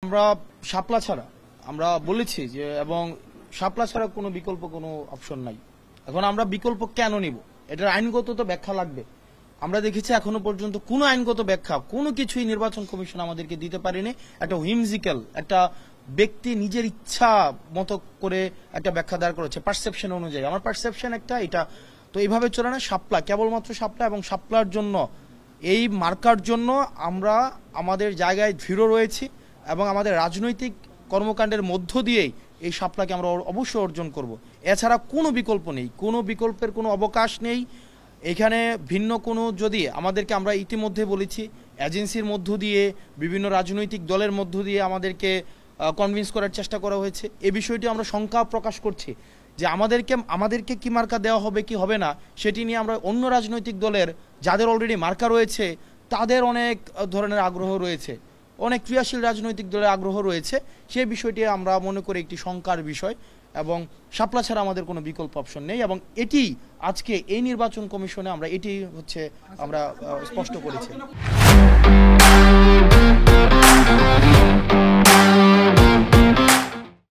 আমরা শাপলা ছাড়া আমরা বলেছি যে এবং শাপলা ছাড়া কোনো বিকল্প কোনো অপশন নাই। এখন আমরা বিকল্প কেন নিব, এটার আইনগত তো ব্যাখ্যা লাগবে। আমরা দেখেছি এখনো পর্যন্ত কোনো আইনগত ব্যাখ্যা কোনো কিছুই নির্বাচন কমিশন আমাদেরকে দিতে পারেনি। একটা হুইমজিক্যাল একটা ব্যক্তি নিজের ইচ্ছা মতো করে একটা ব্যাখ্যা দাঁড় করেছে পারসেপশন অনুযায়ী। আমার পারসেপশন একটা, এটা তো এইভাবে চলে না। শাপলা কেবলমাত্র শাপলা, এবং শাপলার জন্য এই মার্কার জন্য আমরা আমাদের জায়গায় দৃঢ় রয়েছি এবং আমাদের রাজনৈতিক কর্মকাণ্ডের মধ্য দিয়েই এই শাপলাকে আমরা অবশ্যই অর্জন করব। এছাড়া কোনো বিকল্প নেই, কোনো বিকল্পের কোনো অবকাশ নেই এখানে। ভিন্ন কোনো যদি আমাদেরকে, আমরা ইতিমধ্যে বলেছি, এজেন্সির মধ্য দিয়ে বিভিন্ন রাজনৈতিক দলের মধ্য দিয়ে আমাদেরকে কনভিন্স করার চেষ্টা করা হয়েছে। এই বিষয়টি আমরা শঙ্কা প্রকাশ করছি যে আমাদেরকে কি মার্কা দেওয়া হবে কি হবে না সেটি নিয়ে আমরা অন্য রাজনৈতিক দলের যাদের অলরেডি মার্কা রয়েছে তাদের অনেক ধরনের আগ্রহ রয়েছে, অনেক ক্রিয়াশীল রাজনৈতিক দলের আগ্রহ রয়েছে। সেই বিষয়টি আমরা মনে করি একটি শঙ্কার বিষয়, এবং শাপলা ছাড়া আমাদের কোনো বিকল্প অপশন নেই। এবং এটি আজকে এই নির্বাচন কমিশনে আমরা এটি হচ্ছে আমরা স্পষ্ট করেছি।